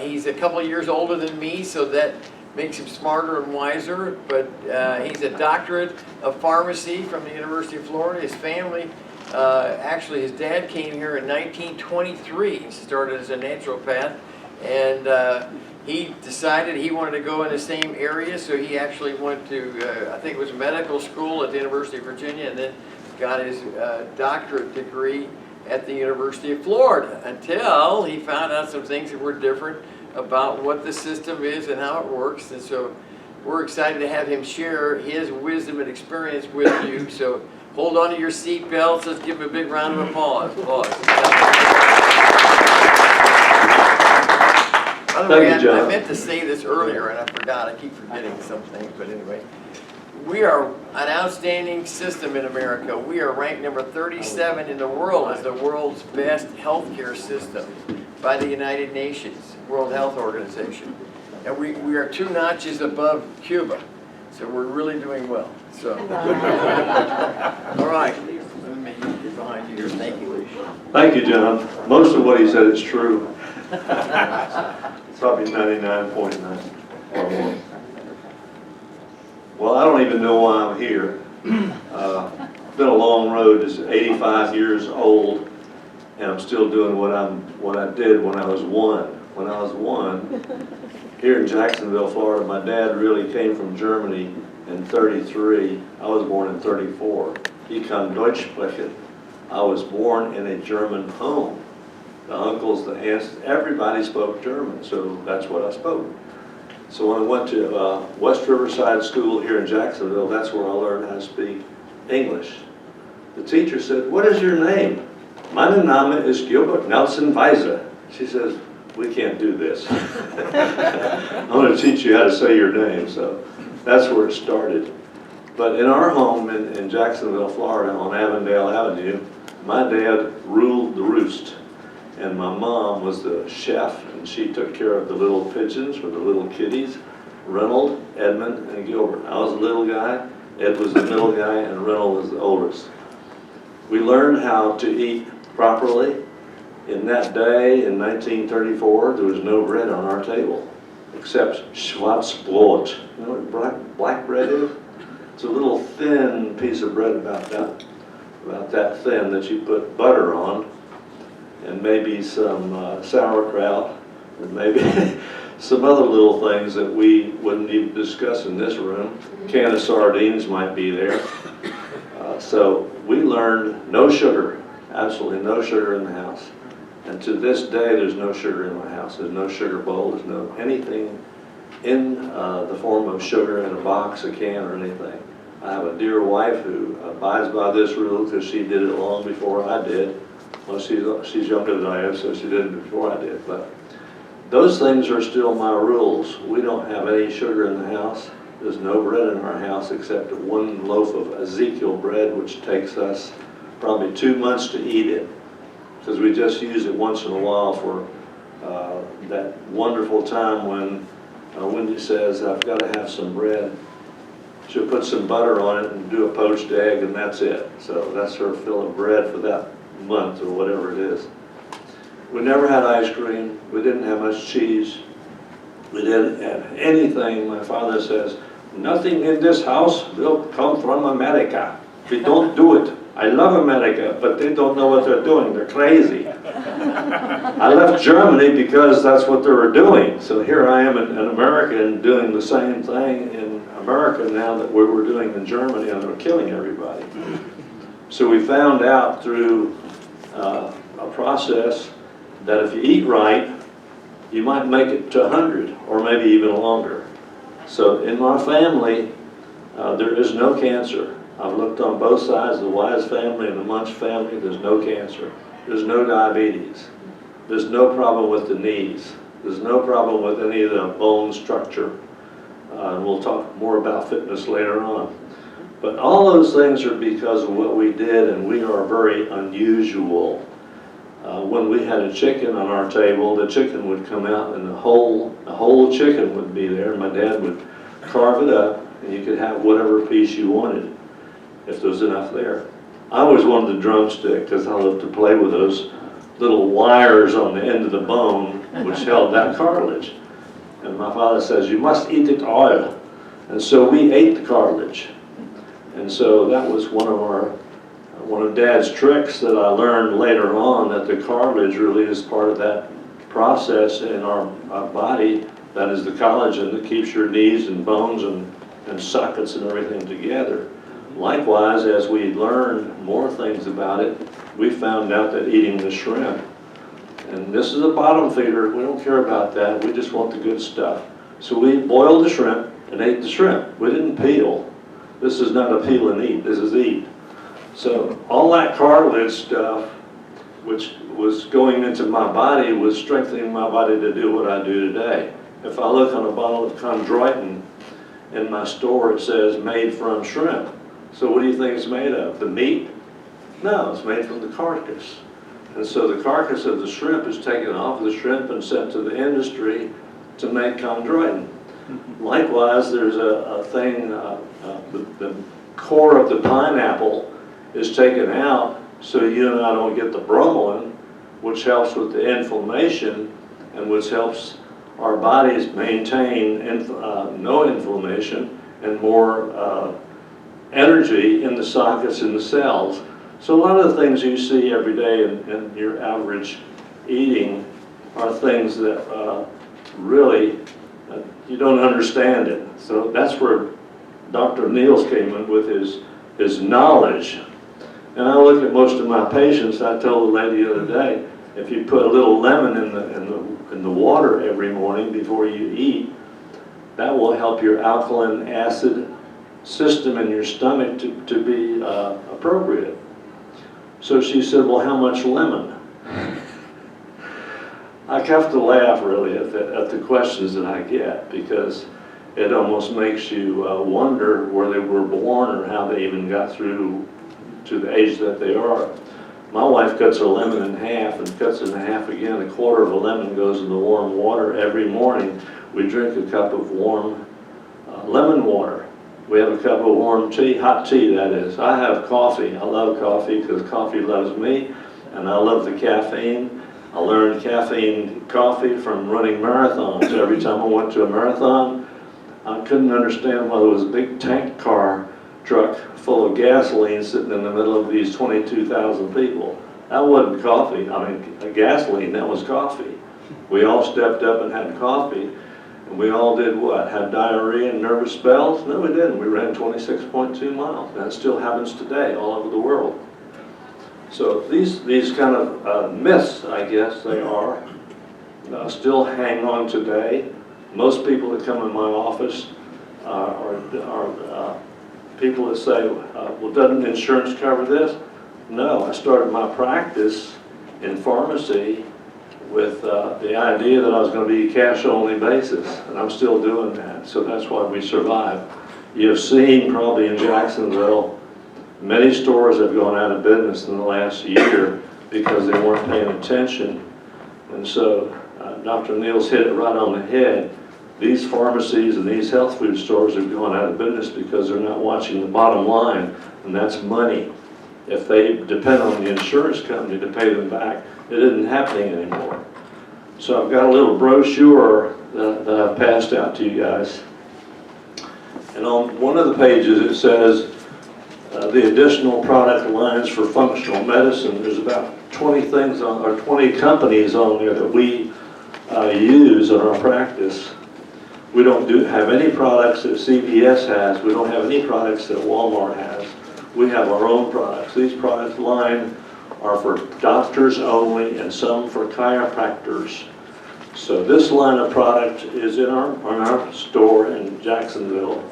He's a couple of years older than me, so that makes him smarter and wiser, but he's a doctorate of pharmacy from the University of Florida. His family, actually his dad came here in 1923. He started as a naturopath, and he decided he wanted to go in the same area, so he actually went to, I think it was medical school at the University of Virginia, and then got his doctorate degree at the University of Florida, until he found out some things that were different about what the system is and how it works. And so we're excited to have him share his wisdom and experience with you. So hold on to your seat belts. Let's give him a big round of applause. By the way, I meant to say this earlier and I forgot. I keep forgetting some things, but anyway. We are an outstanding system in America. We are ranked number 37 in the world as the world's best healthcare system by the United Nations, World Health Organization. And we are 2 notches above Cuba. So we're really doing well. So, all right. Let me get behind you here. Thank you. Thank you, John. Most of what he said is true. It's probably 99.9 or more. Well, I don't even know why I'm here. It's been a long road. It's 85 years old, and I'm still doing what I did when I was 1. When I was 1, here in Jacksonville, Florida, my dad really came from Germany in 33. I was born in 34. He kann Deutsch sprechen. I was born in a German home. The uncles, the aunts, everybody spoke German, so that's what I spoke. So when I went to West Riverside School here in Jacksonville, that's where I learned how to speak English. The teacher said, "What is your name?" "Mein Name ist Gilbert Nelson Weisse." She says, "We can't do this." I'm going to teach you how to say your name. So that's where it started. But in our home in Jacksonville, Florida, on Avondale Avenue, my dad ruled the roost. And my mom was the chef, and she took care of the little pigeons or the little kitties, Reynold, Edmund, and Gilbert. I was a little guy, Ed was the middle guy, and Reynold was the oldest. We learned how to eat properly. In that day, in 1934, there was no bread on our table, except Schwarzbrot. You know what black bread is? It's a little thin piece of bread about that thin that you put butter on, and maybe some sauerkraut, and maybe some other little things that we wouldn't even discuss in this room. A can of sardines might be there. So we learned no sugar, absolutely no sugar in the house. And to this day, there's no sugar in my house. There's no sugar bowl, there's no anything in the form of sugar in a box, a can, or anything. I have a dear wife who abides by this rule because she did it long before I did. Well, she's younger than I am, so she did it before I did. But those things are still my rules. We don't have any sugar in the house. There's no bread in our house except 1 loaf of Ezekiel bread, which takes us probably 2 months to eat it, because we just use it once in a while for that wonderful time when Wendy says, "I've got to have some bread." She'll put some butter on it and do a poached egg, and that's it. So that's her fill of bread for that month or whatever it is. We never had ice cream. We didn't have much cheese. We didn't have anything. My father says, "Nothing in this house will come from America. We don't do it. I love America, but they don't know what they're doing. They're crazy." I left Germany because that's what they were doing. So here I am, an American, doing the same thing in America now that we were doing in Germany, and they're killing everybody. So we found out through a process that if you eat right, you might make it to 100 or maybe even longer. So in my family, there is no cancer. I've looked on both sides, the Wise family and the Munch family, there's no cancer. There's no diabetes. There's no problem with the knees. There's no problem with any of the bone structure. And we'll talk more about fitness later on. But all those things are because of what we did, and we are very unusual. When we had a chicken on our table, the chicken would come out and the whole chicken would be there. My dad would carve it up, and you could have whatever piece you wanted if there was enough there. I always wanted the drumstick because I love to play with those little wires on the end of the bone which held that cartilage. And my father says, you must eat it all. And so we ate the cartilage. And so that was one of Dad's tricks that I learned later on, that the cartilage really is part of that process in our body. That is the collagen that keeps your knees and bones and sockets and everything together. Likewise, as we learned more things about it, we found out that eating the shrimp, and this is a bottom feeder, we don't care about that, we just want the good stuff. So we boiled the shrimp and ate the shrimp. We didn't peel. This is not a peel and eat, this is eat. So all that cartilage stuff, which was going into my body, was strengthening my body to do what I do today. If I look on a bottle of chondroitin in my store, it says made from shrimp. So what do you think it's made of? The meat? No, it's made from the carcass. And so the carcass of the shrimp is taken off of the shrimp and sent to the industry to make chondroitin. Likewise, there's a thing, the core of the pineapple is taken out so you and I don't get the bromelain, which helps with the inflammation and which helps our bodies maintain no inflammation and more energy in the sockets in the cells. So a lot of the things you see every day in your average eating are things that really you don't understand it. So that's where Dr. Niels came in with his knowledge. And I look at most of my patients. I told the lady the other day, if you put a little lemon in the water every morning before you eat, that will help your alkaline acid system in your stomach to be appropriate. So she said, well, how much lemon? I have to laugh really at the questions that I get, because it almost makes you wonder where they were born or how they even got through to the age that they are. My wife cuts a lemon in half and cuts it in half again. A quarter of a lemon goes in the warm water every morning. We drink a cup of warm lemon water. We have a cup of warm tea, hot tea that is. I have coffee. I love coffee because coffee loves me, and I love the caffeine. I learned caffeine coffee from running marathons. Every time I went to a marathon, I couldn't understand why there was a big tank car truck full of gasoline sitting in the middle of these 22,000 people. That wasn't coffee. I mean, gasoline, that was coffee. We all stepped up and had coffee, and we all did what? Had diarrhea and nervous spells? No, we didn't. We ran 26.2 miles. That still happens today all over the world. So these kind of myths, I guess they are, still hang on today. Most people that come in my office are people that say, well, doesn't insurance cover this? No, I started my practice in pharmacy with the idea that I was going to be cash-only basis, and I'm still doing that, so that's why we survive. You've seen probably in Jacksonville, many stores have gone out of business in the last year because they weren't paying attention, and so Dr. Niels hit it right on the head. These pharmacies and these health food stores have gone out of business because they're not watching the bottom line, and that's money. If they depend on the insurance company to pay them back, it isn't happening anymore. So I've got a little brochure that I've passed out to you guys. And on one of the pages it says the additional product lines for functional medicine. There's about 20 things or 20 companies on there that we use in our practice. We don't have any products that CVS has. We don't have any products that Walmart has. We have our own products. These product line are for doctors only and some for chiropractors. So this line of product is in our store in Jacksonville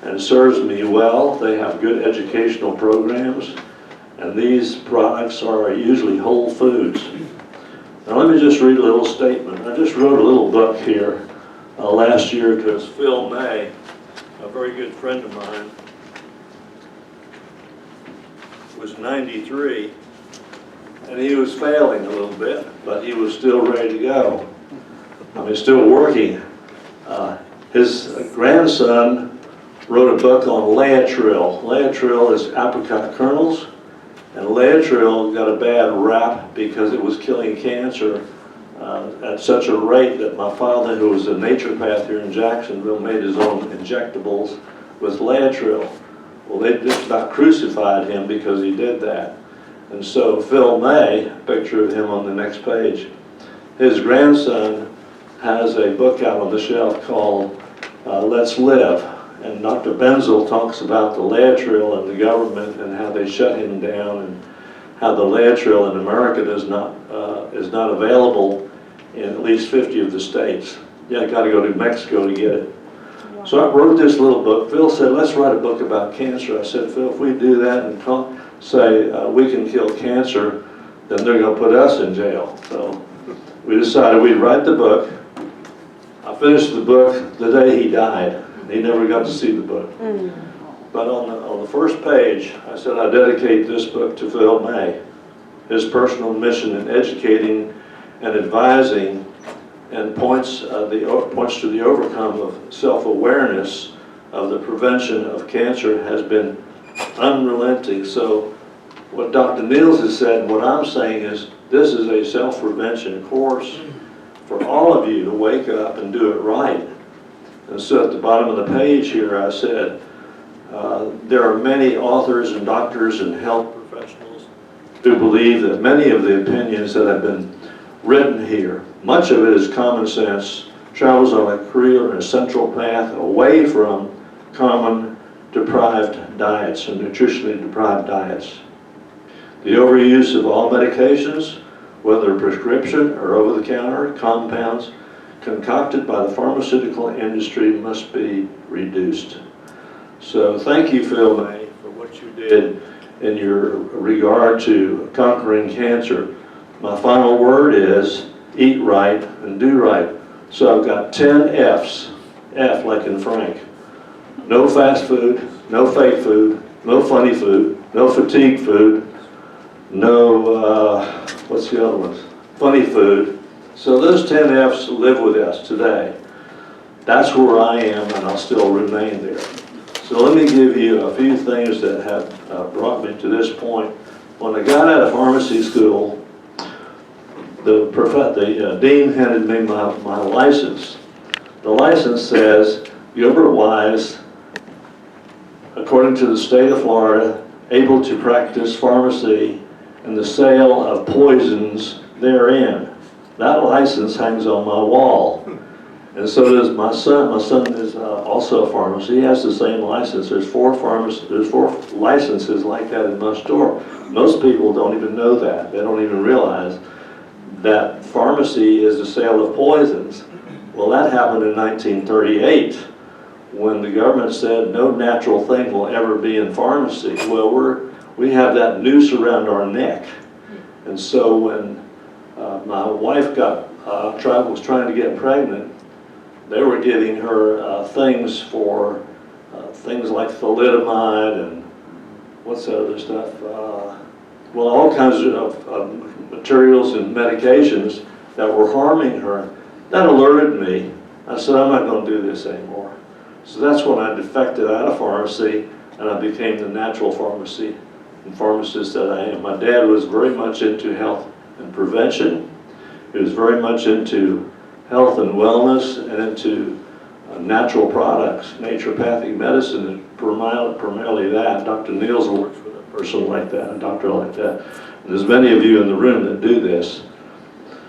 and serves me well. They have good educational programs, and these products are usually whole foods. Now let me just read a little statement. I just wrote a little book here last year because Phil May, a very good friend of mine, was 93, and he was failing a little bit, but he was still ready to go. I mean, still working. His grandson wrote a book on Laetrile. Laetrile is apricot kernels, and Laetrile got a bad rap because it was killing cancer. at such a rate that my father, who was a naturopath here in Jacksonville, made his own injectables with Laetrile. Well, they just about crucified him because he did that. And so Phil May, a picture of him on the next page, his grandson has a book out on the shelf called Let's Live. And Dr. Benzel talks about the Laetrile and the government and how they shut him down, and how the Laetrile in America is not available in at least 50 of the states. Yeah, I got to go to Mexico to get it. Wow. So I wrote this little book. Phil said, let's write a book about cancer. I said, Phil, if we do that and say we can kill cancer, then they're going to put us in jail. So we decided we'd write the book. I finished the book the day he died. He never got to see the book. But on the first page, I said I dedicate this book to Phil May, his personal mission in educating and advising, and points to the overcome of self-awareness of the prevention of cancer has been unrelenting. So what Dr. Niels has said, and what I'm saying is, this is a self-prevention course for all of you to wake up and do it right. And so at the bottom of the page here, I said, there are many authors and doctors and health professionals who believe that many of the opinions that have been written here, much of it is common sense, travels on a clear and central path away from common deprived diets and nutritionally deprived diets. The overuse of all medications, whether prescription or over-the-counter compounds concocted by the pharmaceutical industry, must be reduced. So thank you, Phil May, for what you did in your regard to conquering cancer. My final word is eat right and do right. So I've got 10 F's, F like in Frank. No fast food, no fake food, no funny food, no fatigue food, no, what's the other ones? Funny food. So those 10 F's live with us today. That's where I am, and I'll still remain there. So let me give you a few things that have brought me to this point. When I got out of pharmacy school, the dean handed me my license. The license says, Gilbert Weisse, according to the state of Florida, able to practice pharmacy and the sale of poisons therein. That license hangs on my wall. And so does my son. My son is also a pharmacist. He has the same license. There's four licenses like that in my store. Most people don't even know that. They don't even realize that pharmacy is the sale of poisons. Well, that happened in 1938 when the government said no natural thing will ever be in pharmacy. Well, we have that noose around our neck. And so when my wife was trying to get pregnant, they were giving her things for things like thalidomide and what's the other stuff? Well, all kinds of materials and medications that were harming her. That alerted me. I said, I'm not going to do this anymore. So that's when I defected out of pharmacy and I became the natural pharmacy and pharmacist that I am. My dad was very much into health and prevention. He was very much into health and wellness and into natural products, naturopathic medicine, and primarily that. Dr. Niels works with a person like that, a doctor like that. And there's many of you in the room that do this.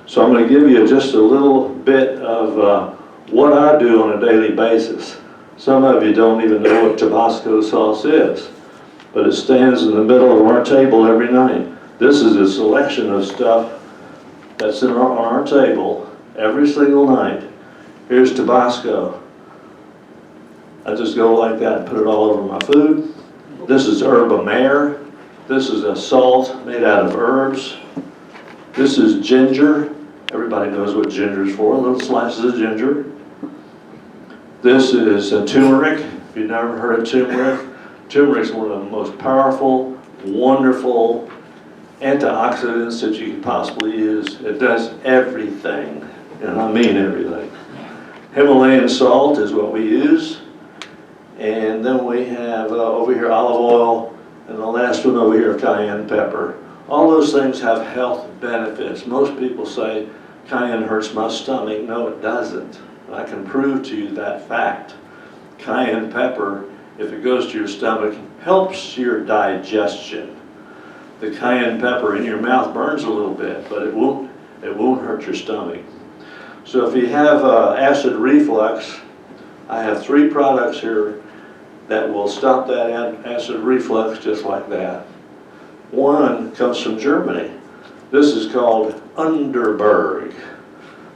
So I'm going to give you just a little bit of what I do on a daily basis. Some of you don't even know what Tabasco sauce is, but it stands in the middle of our table every night. This is a selection of stuff that's on our table every single night. Here's Tabasco. I just go like that and put it all over my food. This is herb amare. This is a salt made out of herbs. This is ginger. Everybody knows what ginger is for, little slices of ginger. This is a turmeric. If you've never heard of turmeric, turmeric is one of the most powerful, wonderful antioxidants that you could possibly use. It does everything, and I mean everything. Himalayan salt is what we use. And then we have over here olive oil, and the last one over here cayenne pepper. All those things have health benefits. Most people say cayenne hurts my stomach. No, it doesn't. And I can prove to you that fact. Cayenne pepper, if it goes to your stomach, helps your digestion. The cayenne pepper in your mouth burns a little bit, but it won't hurt your stomach. So if you have acid reflux, I have 3 products here that will stop that acid reflux just like that. One comes from Germany. This is called Underberg.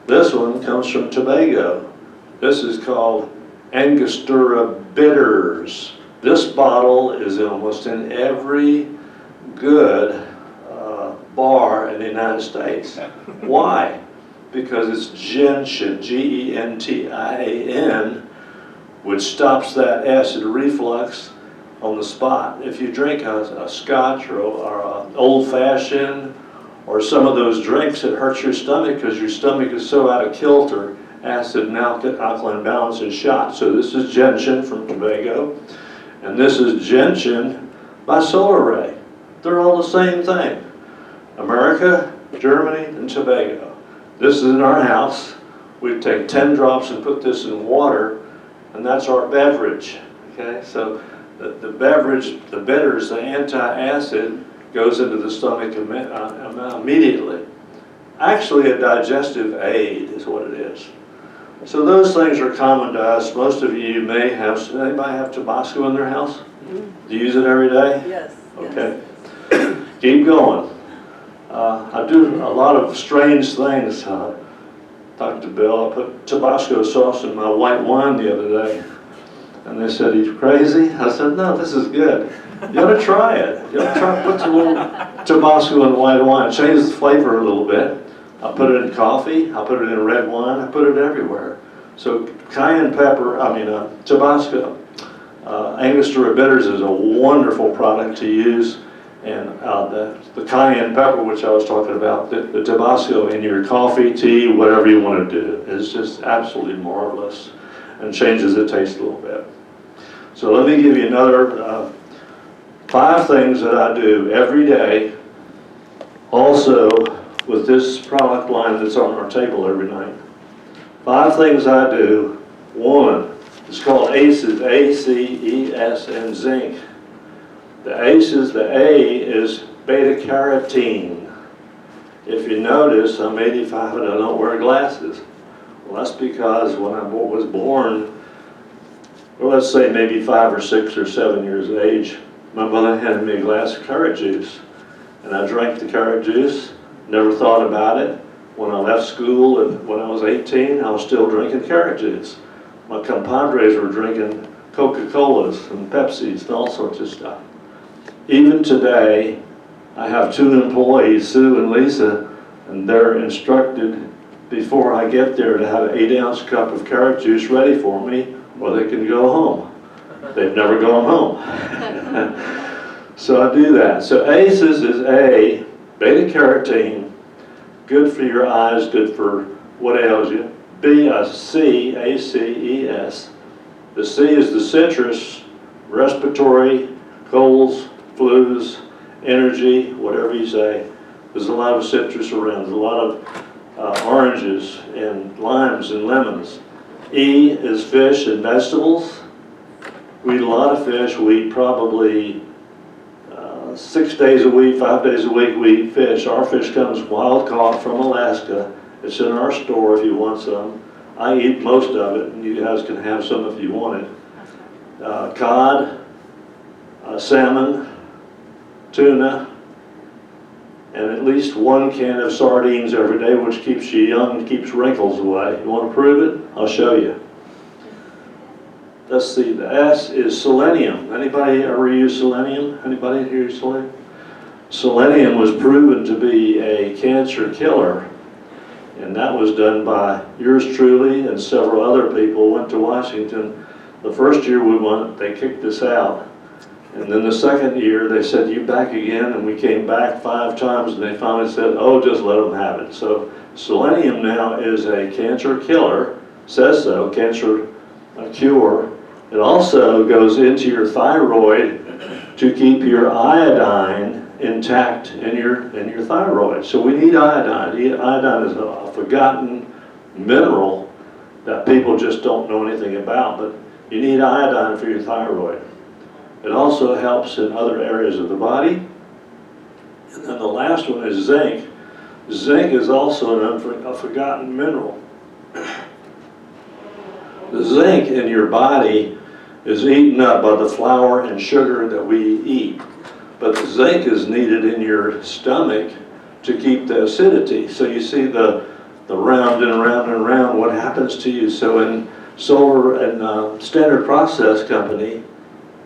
This one comes from Tobago. This is called Angostura Bitters. This bottle is almost in every good bar in the United States. Why? Because it's gentian, G-E-N-T-I-A-N, which stops that acid reflux on the spot. If you drink a scotch or an old-fashioned or some of those drinks, it hurts your stomach because your stomach is so out of kilter, acid and alkaline balance is shot. So this is gentian from Tobago, and this is gentian by Solar Ray. They're all the same thing. America, Germany, and Tobago. This is in our house. We take 10 drops and put this in water, and that's our beverage. Okay, so the beverage, the bitters, the anti-acid goes into the stomach immediately. Actually, a digestive aid is what it is. So those things are common to us. Most of you may have. Anybody have Tabasco in their house? Do you use it every day? Yes. Okay. Yes. Keep going. I do a lot of strange things. Talked to Bill. I put Tabasco sauce in my white wine the other day. And they said, "He's crazy?" I said, "No, this is good. You ought to try it. You ought to try, put some little Tabasco in white wine. Change the flavor a little bit. I put it in coffee. I put it in red wine. I put it everywhere." So cayenne pepper, Tabasco, Angostura Bitters is a wonderful product to use. And the cayenne pepper, which I was talking about, the Tabasco in your coffee, tea, whatever you want to do, is just absolutely marvelous and changes the taste a little bit. So let me give you another 5 things that I do every day, also with this product line that's on our table every night. 5 things I do. 1, it's called ACEs, A-C-E-S, and zinc. The ACEs, the A is beta-carotene. If you notice, I'm 85 and I don't wear glasses. Well, that's because when I was born, well, let's say maybe 5 or 6 or 7 years of age, my mother handed me a glass of carrot juice. And I drank the carrot juice, never thought about it. When I left school and when I was 18, I was still drinking carrot juice. My compadres were drinking Coca-Colas and Pepsis and all sorts of stuff. Even today, I have 2 employees, Sue and Lisa, and they're instructed before I get there to have an 8-ounce cup of carrot juice ready for me, or they can go home. They've never gone home. So I do that. So ACEs is A, beta-carotene, good for your eyes, good for what ails you. B, C, A-C-E-S. The C is the citrus, respiratory, colds, flus, energy, whatever you say. There's a lot of citrus around. There's a lot of oranges and limes and lemons. E is fish and vegetables. We eat a lot of fish. We eat probably 6 days a week, 5 days a week we eat fish. Our fish comes wild caught from Alaska. It's in our store if you want some. I eat most of it, and you guys can have some if you want it. Cod, salmon, tuna, and at least 1 can of sardines every day, which keeps you young and keeps wrinkles away. You want to prove it? I'll show you. Let's see, the S is selenium. Anybody ever use selenium? Anybody here use selenium? Selenium was proven to be a cancer killer, and that was done by yours truly and several other people. Went to Washington. The first year we went, they kicked us out. And then the second year, they said, "You back again?" And we came back 5 times, and they finally said, "Oh, just let them have it." So selenium now is a cancer killer, says so, cancer cure. It also goes into your thyroid to keep your iodine intact in your thyroid. So we need iodine. Iodine is a forgotten mineral that people just don't know anything about, but you need iodine for your thyroid. It also helps in other areas of the body. And then the last one is zinc. Zinc is also a forgotten mineral. The zinc in your body is eaten up by the flour and sugar that we eat. But the zinc is needed in your stomach to keep the acidity. So you see the round and round and round, what happens to you. So in Solar and Standard Process Company,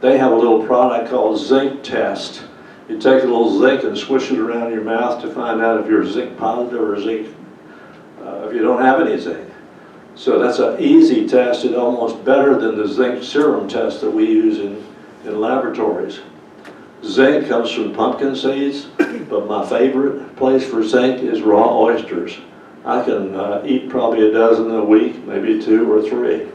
they have a little product called zinc test. You take a little zinc and squish it around your mouth to find out if you're zinc positive or zinc, if you don't have any zinc. So that's an easy test. It's almost better than the zinc serum test that we use in laboratories. Zinc comes from pumpkin seeds, but my favorite place for zinc is raw oysters. I can eat probably a dozen a week, maybe 2 or 3.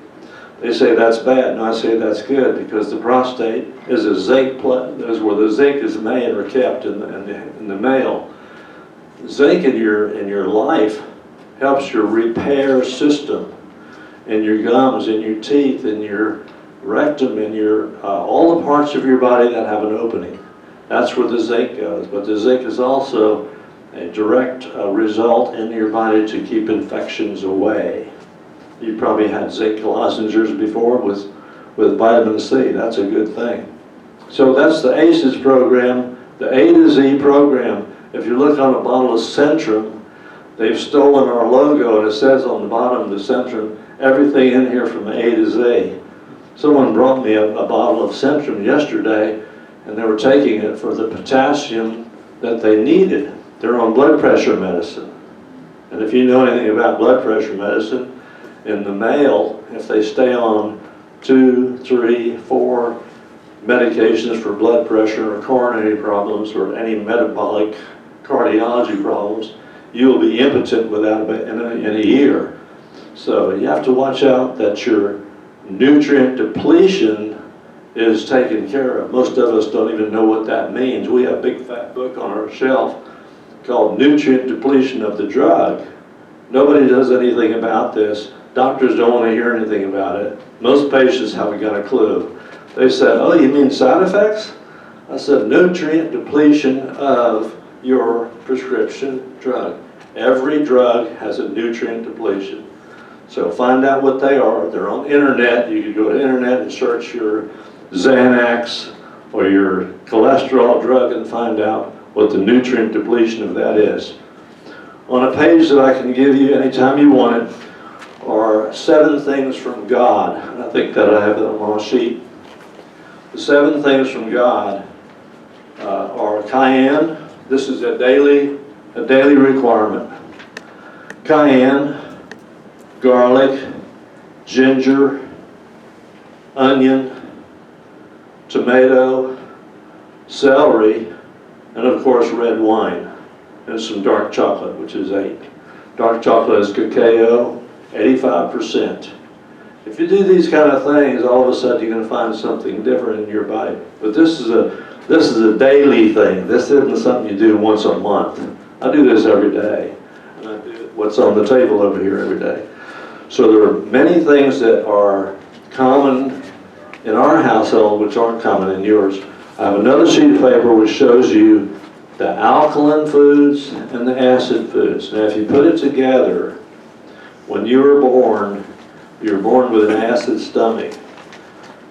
They say that's bad, and I say that's good because the prostate is a zinc, is where the zinc is made or kept in the male. Zinc in your life helps your repair system in your gums, in your teeth, in your rectum, in your all the parts of your body that have an opening. That's where the zinc goes. But the zinc is also a direct result in your body to keep infections away. You probably had zinc lozenges before with vitamin C. That's a good thing. So that's the ACEs program, the A to Z program. If you look on a bottle of Centrum, they've stolen our logo, and it says on the bottom of the Centrum, everything in here from A to Z. Someone brought me a bottle of Centrum yesterday, and they were taking it for the potassium that they needed. They're on blood pressure medicine. And if you know anything about blood pressure medicine, in the male, if they stay on 2, 3, 4 medications for blood pressure or coronary problems or any metabolic cardiology problems, you will be impotent in a year. So you have to watch out that your nutrient depletion is taken care of. Most of us don't even know what that means. We have a big fat book on our shelf called Nutrient Depletion of the Drug. Nobody does anything about this. Doctors don't want to hear anything about it. Most patients haven't got a clue. They said, oh, you mean side effects? I said, nutrient depletion of your prescription drug. Every drug has a nutrient depletion. So find out what they are. They're on the internet. You can go to the internet and search your Xanax or your cholesterol drug and find out what the nutrient depletion of that is. On a page that I can give you anytime you want it are 7 things from God. And I think that I have it on my sheet. The 7 things from God are cayenne. This is a daily requirement. Cayenne, garlic, ginger, onion, tomato, celery, and of course red wine, and some dark chocolate, which is 8. Dark chocolate is cacao, 85%. If you do these kind of things, all of a sudden you're going to find something different in your body. But this is a daily thing. This isn't something you do once a month. I do this every day, and I do what's on the table over here every day. So there are many things that are common in our household which aren't common in yours. I have another sheet of paper which shows you the alkaline foods and the acid foods. Now if you put it together, when you were born with an acid stomach.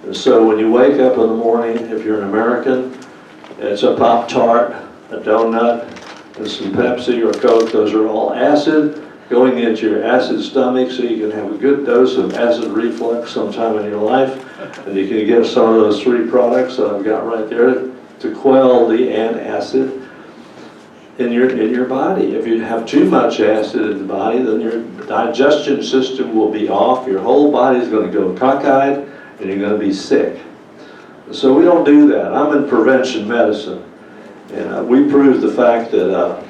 And so when you wake up in the morning, if you're an American, it's a Pop-Tart, a donut, and some Pepsi or Coke. Those are all acid going into your acid stomach, so you can have a good dose of acid reflux sometime in your life. And you can get some of those 3 products that I've got right there to quell the antacid in your body. If you have too much acid in the body, then your digestion system will be off. Your whole body is going to go cockeyed, and you're going to be sick. So we don't do that. I'm in prevention medicine, and we prove the fact that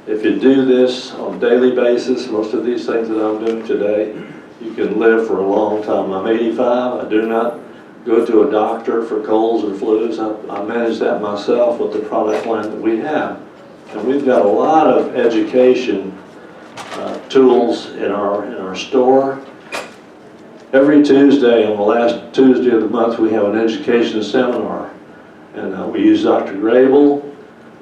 if you do this on a daily basis, most of these things that I'm doing today, you can live for a long time. I'm 85. I do not go to a doctor for colds or flus. I manage that myself with the product line that we have. And we've got a lot of education tools in our store. Every Tuesday, on the last Tuesday of the month, we have an education seminar. And we use Dr. Grable,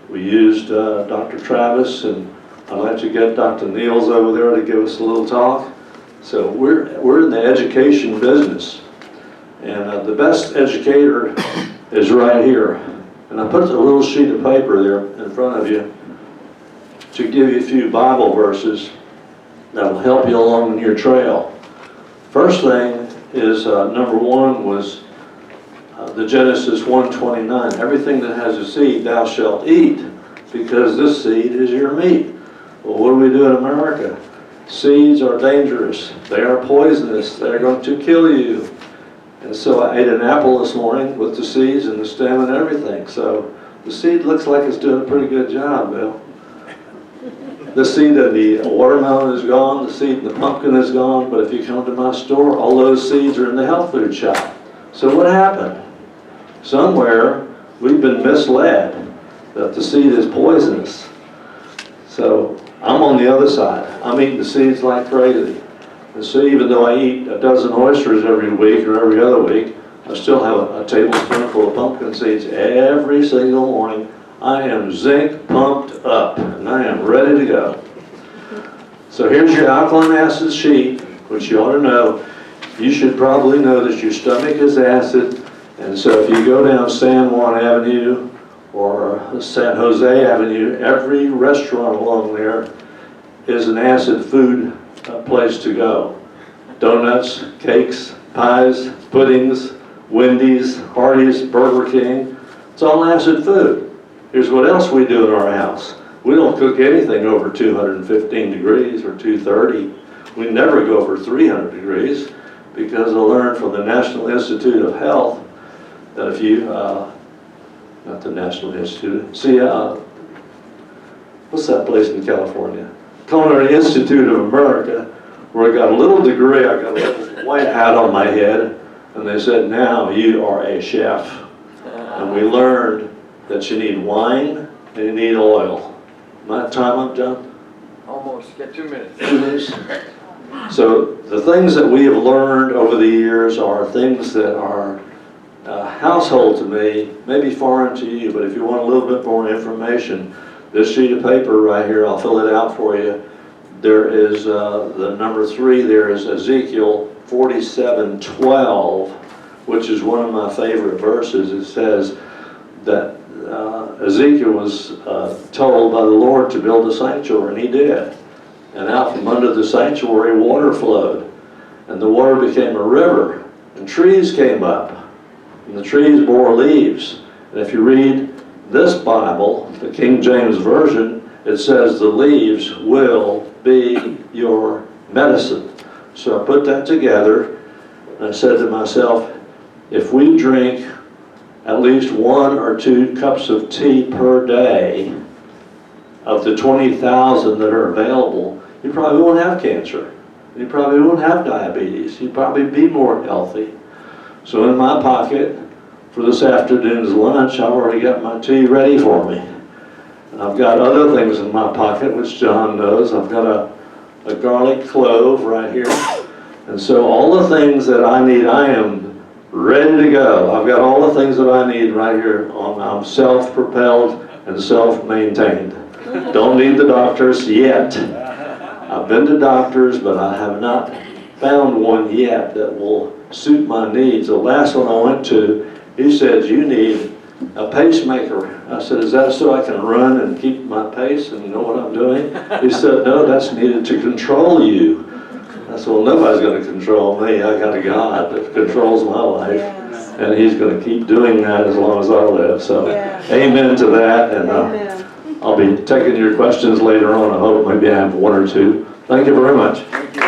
we used Dr. Travis, and I'd like to get Dr. Niels over there to give us a little talk. So we're in the education business. And the best educator is right here. And I put a little sheet of paper there in front of you to give you a few Bible verses that will help you along your trail. First thing is, number one was the Genesis 1:29. Everything that has a seed thou shalt eat, because this seed is your meat. Well, what do we do in America? Seeds are dangerous. They are poisonous. They're going to kill you. And so I ate an apple this morning with the seeds and the stem and everything. So the seed looks like it's doing a pretty good job, Bill. The seed of the watermelon is gone, the seed of the pumpkin is gone, but if you come to my store, all those seeds are in the health food shop. So what happened? Somewhere we've been misled that the seed is poisonous. So I'm on the other side. I'm eating the seeds like crazy. And so even though I eat a dozen oysters every week or every other week, I still have a tablespoonful of pumpkin seeds every single morning. I am zinc pumped up, and I am ready to go. So here's your alkaline acid sheet, which you ought to know. You should probably know that your stomach is acid, and so if you go down San Juan Avenue or San Jose Avenue, every restaurant along there is an acid food place to go. Donuts, cakes, pies, puddings, Wendy's, Hardee's, Burger King. It's all acid food. Here's what else we do in our house. We don't cook anything over 215 degrees or 230. We never go over 300 degrees because I learned from the National Institute of Health that if you, not the National Institute, see, what's that place in California? Culinary Institute of America, where I got a little degree, I got a little white hat on my head, and they said, now you are a chef. And we learned that you need wine and you need oil. My time up, John? Almost, got 2 minutes. 2 minutes? So the things that we have learned over the years are things that are household to me, maybe foreign to you, but if you want a little bit more information, this sheet of paper right here, I'll fill it out for you. There is the number 3, there is Ezekiel 47:12, which is one of my favorite verses. It says that Ezekiel was told by the Lord to build a sanctuary, and he did. And out from under the sanctuary, water flowed. And the water became a river, and trees came up. And the trees bore leaves. And if you read this Bible, the King James Version, it says the leaves will be your medicine. So I put that together, and I said to myself, if we drink at least 1 or 2 cups of tea per day of the 20,000 that are available, you probably won't have cancer. You probably won't have diabetes. You'd probably be more healthy. So in my pocket for this afternoon's lunch, I've already got my tea ready for me. And I've got other things in my pocket, which John knows. I've got a garlic clove right here. And so all the things that I need, I am ready to go. I've got all the things that I need right here. I'm self-propelled and self-maintained. Don't need the doctors yet. I've been to doctors, but I have not found one yet that will suit my needs. The last one I went to, he said, you need a pacemaker. I said, is that so I can run and keep my pace and know what I'm doing? He said, no, that's needed to control you. I said, well, nobody's going to control me. I got a God that controls my life. Yes. And he's going to keep doing that as long as I live. So amen to that. And I'll be taking your questions later on. I hope maybe I have 1 or 2. Thank you very much. Thank you.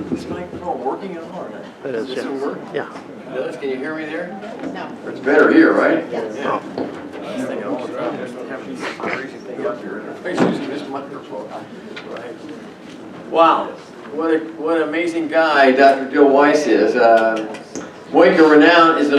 Is this microphone working at all or not? It is, Does this one work? Yeah. It does? Can you hear me there? No. It's better here, right? Yes. Yeah. This thing all the time. There's no have these crazy thing up here. It's using this microphone. Right. Wow, what an amazing guy Dr. Gill Weisse is. Moika Renown is an